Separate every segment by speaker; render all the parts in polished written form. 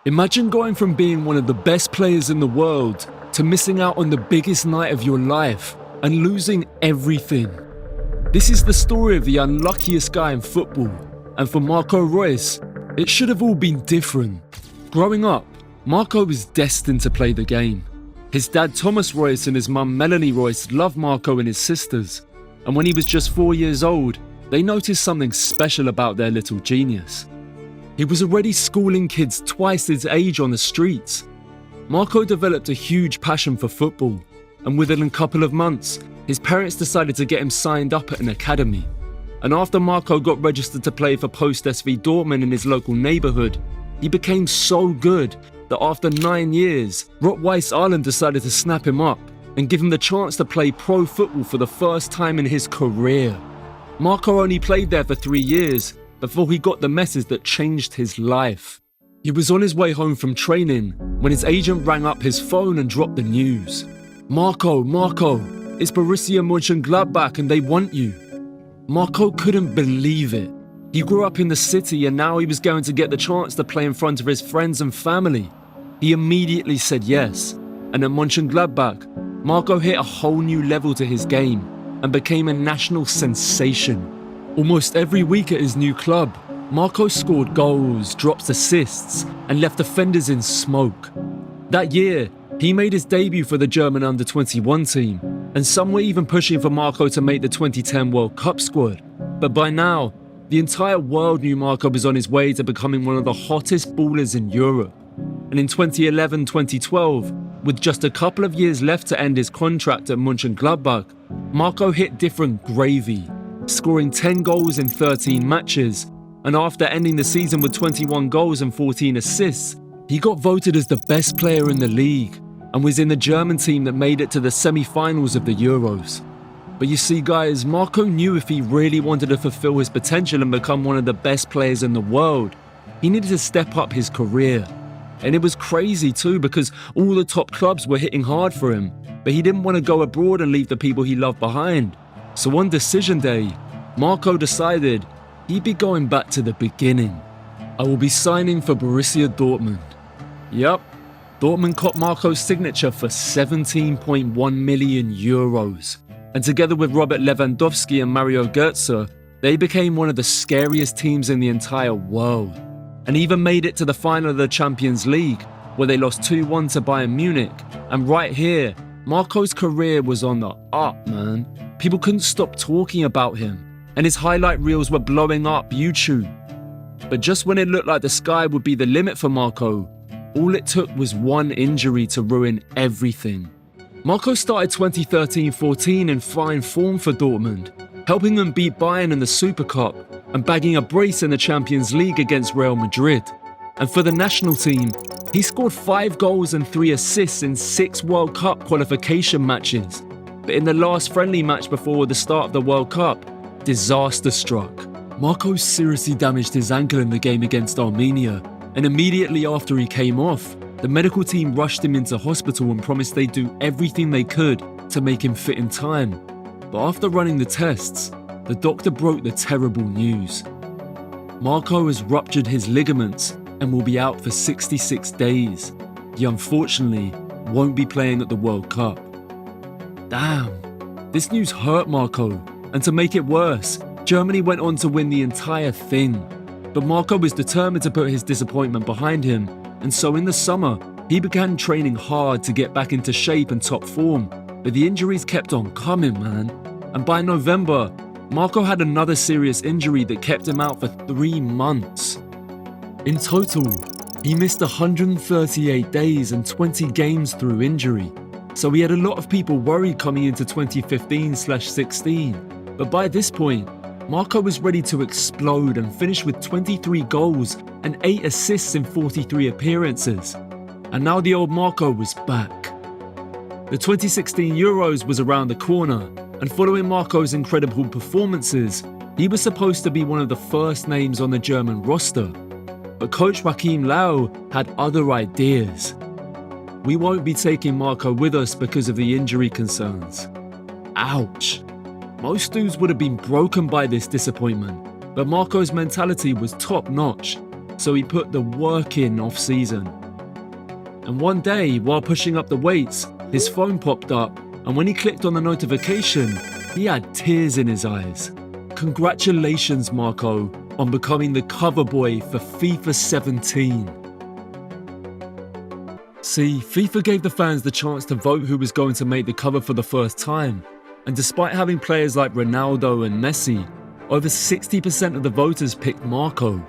Speaker 1: Imagine going from being one of the best players in the world to missing out on the biggest night of your life and losing everything. This is the story of the unluckiest guy in football, and for Marco Reus, it should have all been different. Growing up, Marco was destined to play the game. His dad Thomas Reus and his mum Melanie Reus loved Marco and his sisters, and when he was just 4 years old, they noticed something special about their little genius. He was already schooling kids twice his age on the streets. Marco developed a huge passion for football, and within a couple of months, his parents decided to get him signed up at an academy. And after Marco got registered to play for Post SV Dortmund in his local neighbourhood, he became so good that after 9 years, Rot-Weiss Ireland decided to snap him up and give him the chance to play pro football for the first time in his career. Marco only played there for 3 years before he got the message that changed his life. He was on his way home from training when his agent rang up his phone and dropped the news. Marco, it's Borussia Mönchengladbach and they want you. Marco couldn't believe it. He grew up in the city and now he was going to get the chance to play in front of his friends and family. He immediately said yes, and at Mönchengladbach, Marco hit a whole new level to his game and became a national sensation. Almost every week at his new club, Marco scored goals, dropped assists, and left defenders in smoke. That year, he made his debut for the German under-21 team, and some were even pushing for Marco to make the 2010 World Cup squad. But by now, the entire world knew Marco was on his way to becoming one of the hottest ballers in Europe. And in 2011-2012, with just a couple of years left to end his contract at Mönchengladbach, Marco hit different gravy, scoring 10 goals in 13 matches, and after ending the season with 21 goals and 14 assists, he got voted as the best player in the league and was in the German team that made it to the semi-finals of the Euros. But you see guys, Marco knew if he really wanted to fulfill his potential and become one of the best players in the world, he needed to step up his career. And it was crazy too because all the top clubs were hitting hard for him, but he didn't want to go abroad and leave the people he loved behind. So on decision day, Marco decided he'd be going back to the beginning. I will be signing for Borussia Dortmund. Yep, Dortmund caught Marco's signature for 17.1 million euros. And together with Robert Lewandowski and Mario Götze, they became one of the scariest teams in the entire world. And even made it to the final of the Champions League, where they lost 2-1 to Bayern Munich. And right here, Marco's career was on the up, man. People couldn't stop talking about him, and his highlight reels were blowing up YouTube. But just when it looked like the sky would be the limit for Marco, all it took was one injury to ruin everything. Marco started 2013-14 in fine form for Dortmund, helping them beat Bayern in the Super Cup and bagging a brace in the Champions League against Real Madrid. And for the national team, he scored 5 goals and 3 assists in 6 World Cup qualification matches. But in the last friendly match before the start of the World Cup, disaster struck. Marco seriously damaged his ankle in the game against Armenia, and immediately after he came off, the medical team rushed him into hospital and promised they'd do everything they could to make him fit in time. But after running the tests, the doctor broke the terrible news. Marco has ruptured his ligaments and will be out for 66 days. He unfortunately won't be playing at the World Cup. Damn, this news hurt Marco, and to make it worse, Germany went on to win the entire thing. But Marco was determined to put his disappointment behind him, and so in the summer, he began training hard to get back into shape and top form. But the injuries kept on coming, man. And by November, Marco had another serious injury that kept him out for 3 months. In total, he missed 138 days and 20 games through injury. So he had a lot of people worried coming into 2015-16. But by this point, Marco was ready to explode and finish with 23 goals and 8 assists in 43 appearances. And now the old Marco was back. The 2016 Euros was around the corner, and following Marco's incredible performances, he was supposed to be one of the first names on the German roster. But coach Joachim Löw had other ideas. We won't be taking Marco with us because of the injury concerns. Ouch. Most dudes would have been broken by this disappointment, but Marco's mentality was top notch. so he put the work in off-season. And one day, while pushing up the weights, his phone popped up, and when he clicked on the notification, he had tears in his eyes. Congratulations, Marco, on becoming the cover boy for FIFA 17. See, FIFA gave the fans the chance to vote who was going to make the cover for the first time, and despite having players like Ronaldo and Messi, over 60% of the voters picked Marco.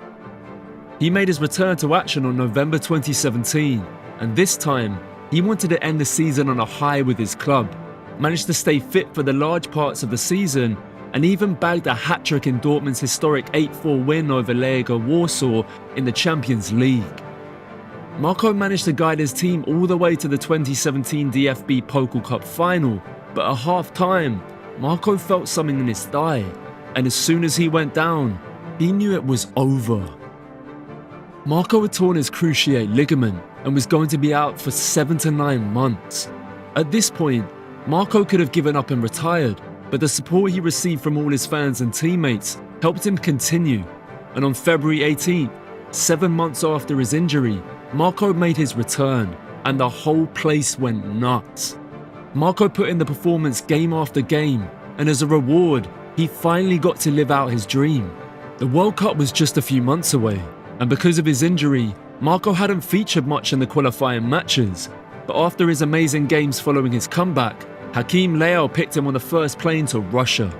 Speaker 1: He made his return to action on November 2017, and this time, he wanted to end the season on a high with his club, managed to stay fit for the large parts of the season, and even bagged a hat-trick in Dortmund's historic 8-4 win over Legia Warsaw in the Champions League. Marco managed to guide his team all the way to the 2017 DFB Pokal Cup final, but at half-time, Marco felt something in his thigh, and as soon as he went down, he knew it was over. Marco had torn his cruciate ligament and was going to be out for 7 to 9 months. At this point, Marco could have given up and retired, but the support he received from all his fans and teammates helped him continue, and on February 18th, 7 months after his injury, Marco made his return, and the whole place went nuts. Marco put in the performance game after game, and as a reward, he finally got to live out his dream. The World Cup was just a few months away, and because of his injury, Marco hadn't featured much in the qualifying matches. But after his amazing games following his comeback, Hakeem Leao picked him on the first plane to Russia.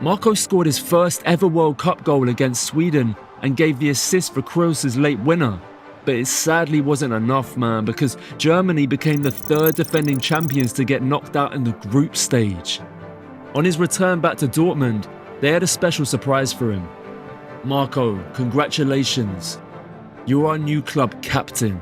Speaker 1: Marco scored his first ever World Cup goal against Sweden and gave the assist for Kroos's late winner. But it sadly wasn't enough, man, because Germany became the third defending champions to get knocked out in the group stage. On his return back to Dortmund, they had a special surprise for him. Marco, congratulations. You're our new club captain.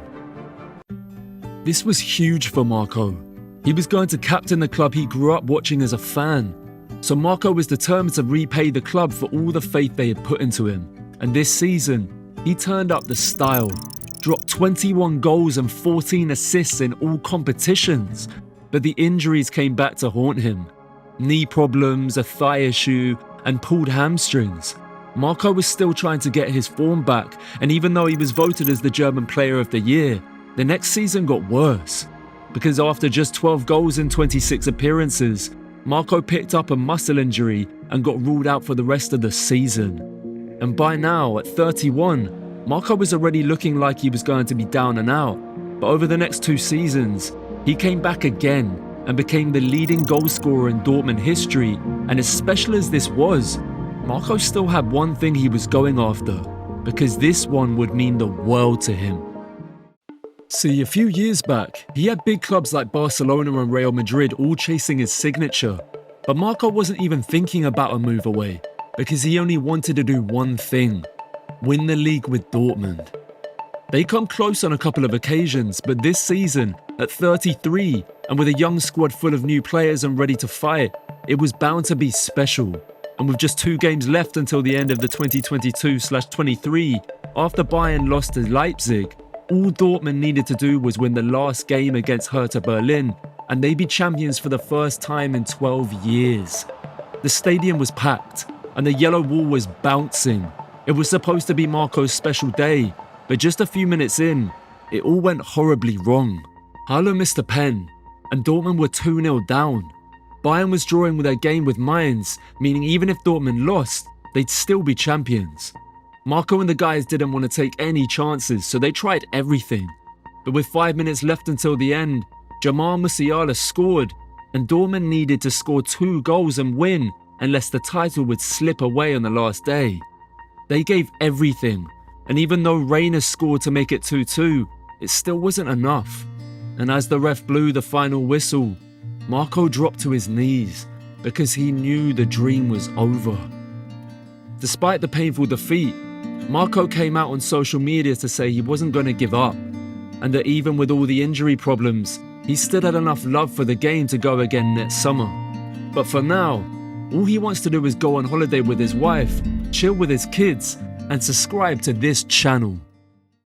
Speaker 1: This was huge for Marco. He was going to captain the club he grew up watching as a fan. So Marco was determined to repay the club for all the faith they had put into him. And this season, he turned up the style, dropped 21 goals and 14 assists in all competitions. But the injuries came back to haunt him. Knee problems, a thigh issue, and pulled hamstrings. Marco was still trying to get his form back, and even though he was voted as the German Player of the Year, the next season got worse. Because after just 12 goals in 26 appearances, Marco picked up a muscle injury and got ruled out for the rest of the season. And by now, at 31, Marco was already looking like he was going to be down and out. But over the next 2 seasons, he came back again and became the leading goalscorer in Dortmund history. And as special as this was, Marco still had one thing he was going after, because this one would mean the world to him. See, a few years back, he had big clubs like Barcelona and Real Madrid all chasing his signature, but Marco wasn't even thinking about a move away, because he only wanted to do one thing: win the league with Dortmund. They come close on a couple of occasions, but this season, at 33, and with a young squad full of new players and ready to fight, it was bound to be special. And with just 2 games left until the end of the 2022/23, after Bayern lost to Leipzig, all Dortmund needed to do was win the last game against Hertha Berlin, and they'd be champions for the first time in 12 years. The stadium was packed, and the yellow wall was bouncing. It was supposed to be Marco's special day, but just a few minutes in, it all went horribly wrong. Haller missed a pen, and Dortmund were 2-0 down. Bayern was drawing with their game with Mainz, meaning even if Dortmund lost, they'd still be champions. Marco and the guys didn't want to take any chances, so they tried everything. But with 5 minutes left until the end, Jamal Musiala scored, and Dortmund needed to score 2 goals and win unless the title would slip away on the last day. They gave everything, and even though Reina scored to make it 2-2, it still wasn't enough. And as the ref blew the final whistle, Marco dropped to his knees because he knew the dream was over. Despite the painful defeat, Marco came out on social media to say he wasn't going to give up, and that even with all the injury problems, he still had enough love for the game to go again next summer. But for now, all he wants to do is go on holiday with his wife, chill with his kids, and subscribe to this channel.